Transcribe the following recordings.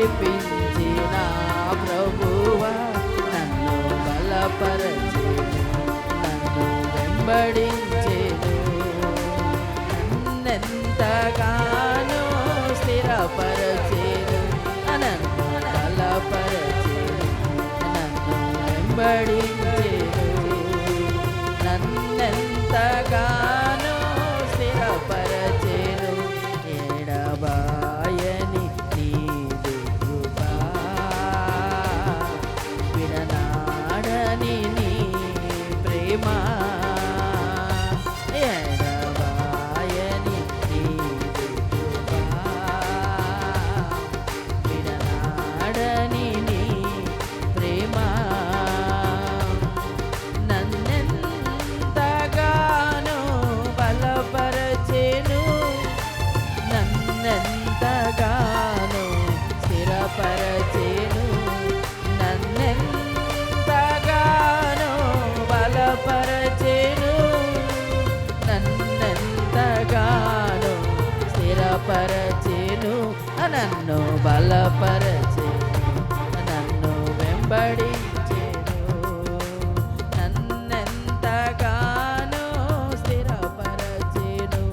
నడిపించిన ప్రభువా నన్ను బలపరచెను, నన్ను వెంబడించెను, నన్నెంతగానో స్థిరపరచెను, నన్ను బలపరచెను, నన్ను వెంబడించెను, నన్నెంతగానో స్థిరపరచెను. ఎడబాయని నీదు కృపా, విడనాడని నీ ప్రేమ, ఎడబాయని నీదు కృపా, విడనాడని నీ ప్రేమ, నన్నెంతగానో బలపరచెను, నన్నెంతగానో స్థిరపరచెను, నన్నెంతగానో బలపరచెను, నన్నెంతగానో స్థిరపరచెను, నన్ను బలపరచెను, నన్ను వెంబడించెను, నన్నెంతగానో స్థిరపరచెను,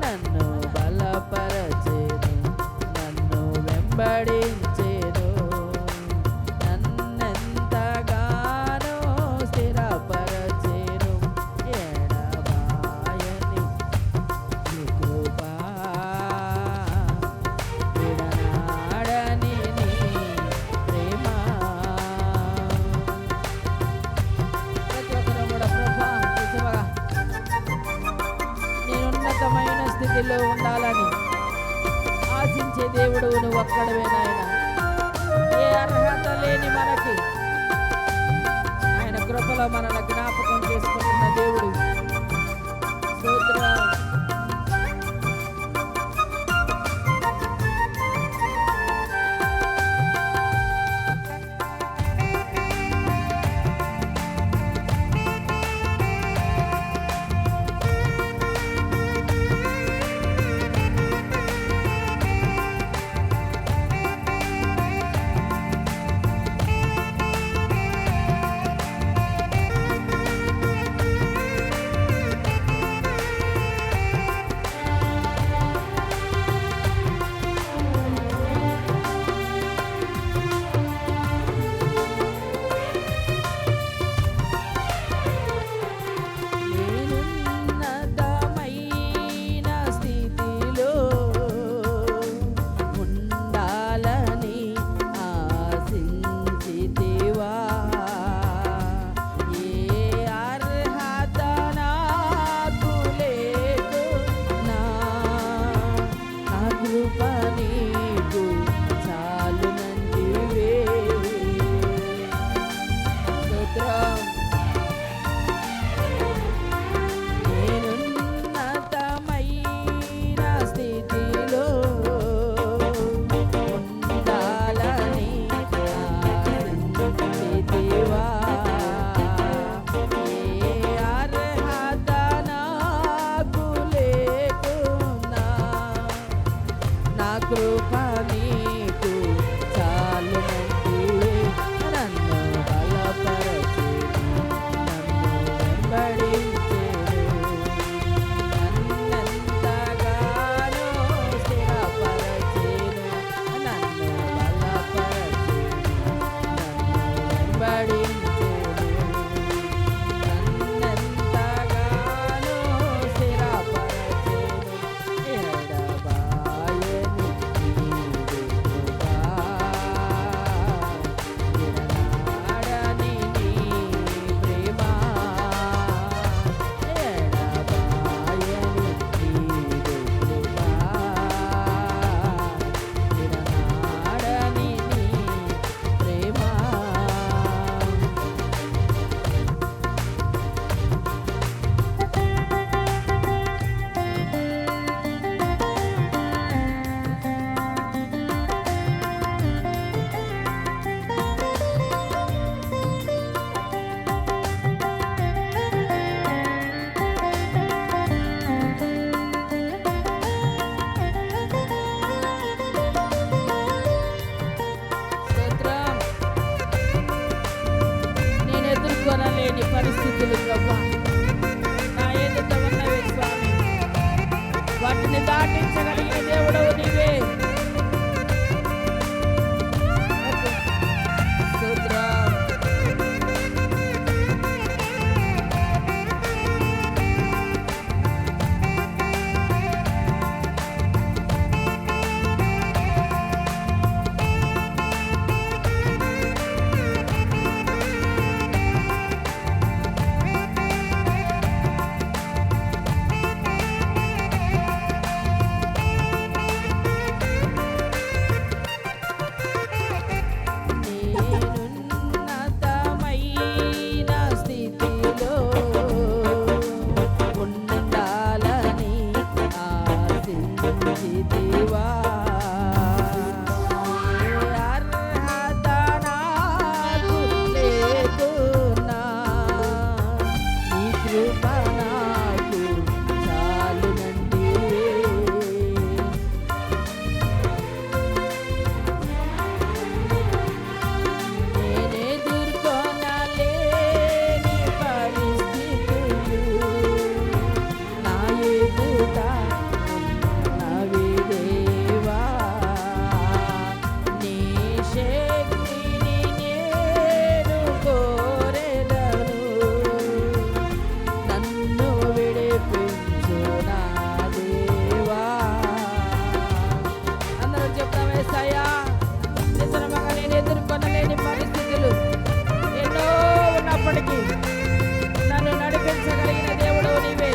నన్ను బలపరచెను, నన్ను వెంబడించెను, నన్నెంతగానో స్థిరపరచెను. ఎడబాయని నీ కృపా, విడనాడని నీ ప్రేమ. ప్రతి ఒక్కరు కూడా ప్రభా నిజముగా నేను ఉన్నతమైన స్థితిలో ఉండాలని ఆశించే దేవుడు నువ్వు ఒక్కడవే నాయన. ఏ అర్హత లేని మనకి ఆయన కృపలో మనల్ని జ్ఞాపకం చేసుకుంటున్న దేవుడు. స్తోత్రం. నేనున్నతమైన స్థితిలో ఉండాలని ఆశించితివా, ఏ అర్హత నాకు లేకున్నా, నా కృప నీకు చాలునంటివే. స్తోత్రం. నేనున్నతమైన స్థితిలో ఉండాలని ఆశించితివా, ఏ అర్హత నాకు లేకున్నా, నా కృప నీకు చాలునంటివే. నన్ను బలపరచెను, నన్ను వెంబడించెను, నన్నెంతగానో స్థిరపరచెను, నన్ను బలపరచెను, నన్ను వెంబడించెను, నన్నెంతగానో స్థిరపరచెను. ఎడబాయని నీదు బలపరచితివా అర్హత నాకు లేకున్నా నీ కృప నాకు చాలునంటివే నేనెదుర్కొనలేని పరిస్థితులు నా ఎదుట ఉన్నవి దేవా నీ శక్తిని నేను కోరెదను నన్ను విడిపించు నా దేవా అందరూ చెప్తాం యేసయ్యా నిజంగా నేను ఎదుర్కొనలేని పరిస్థితులు ఎన్నో ఉన్నప్పటికీ నన్ను నడిపించగలిగిన దేవుడు నీవే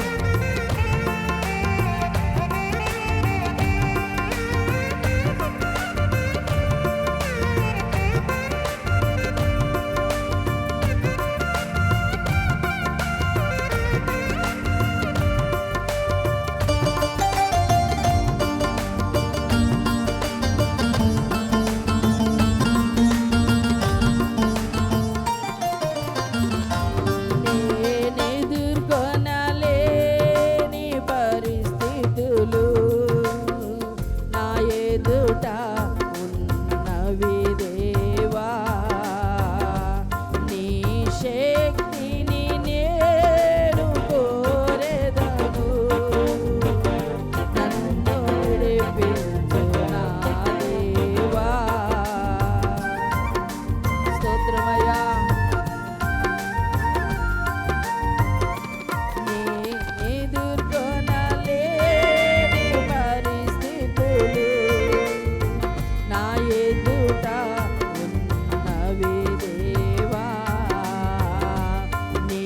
నేనెదుర్కొనలేని పరిస్థితులు నా ఎదుట ఉన్నవి దేవా నీ శక్తిని నేను కోరెదను నన్ను విడిపించు నా దేవా స్తోత్రమయ్యా ఎదుర్కొనలేని పరిస్థితులు నా ఎదుట ఉన్నవి దేవా నీ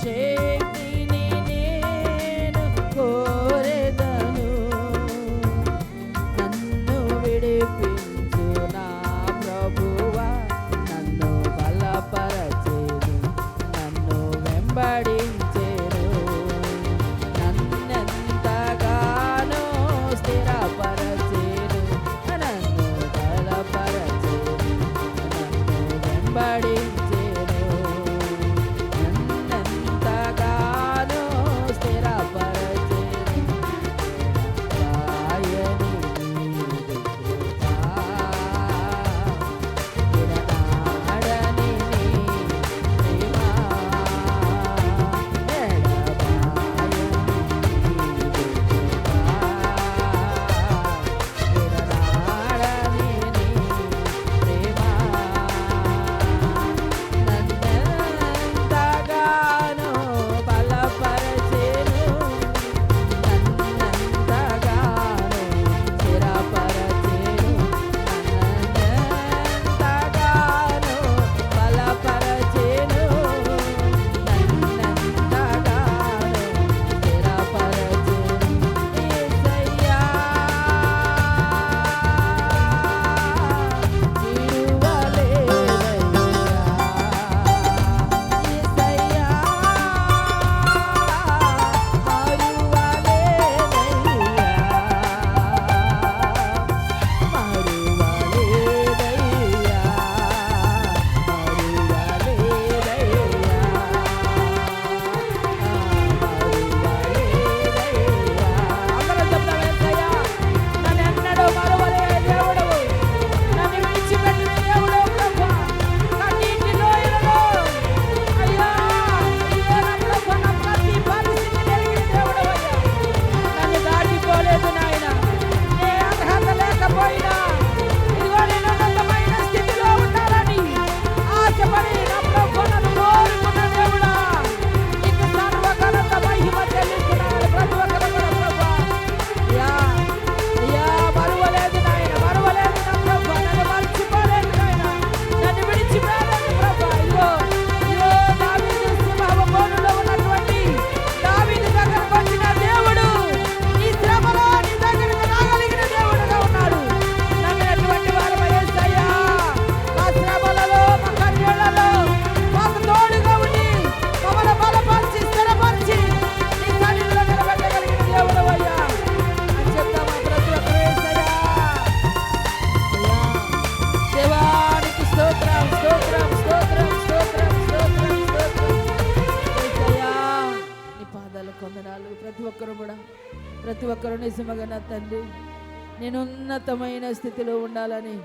శక్తిని నేను కోరెదను నన్ను విడిపించు నా ప్రభువా నన్ను బలపరచెను నన్ను వెంబడించెను నన్నెంతగానో స్థిరపరచెను నన్ను బలపరచెను నన్ను వెంబడించెను నన్నెంతగానో స్థిరపరచెను రాయని నీదు కృపా విడనాడని నీ ప్రేమ ఎడబాయని నీదు కృపా ప్రతి ఒక్కరు నిజముగా నా తండ్రి నేను ఉన్నతమైన స్థితిలో ఉండాలని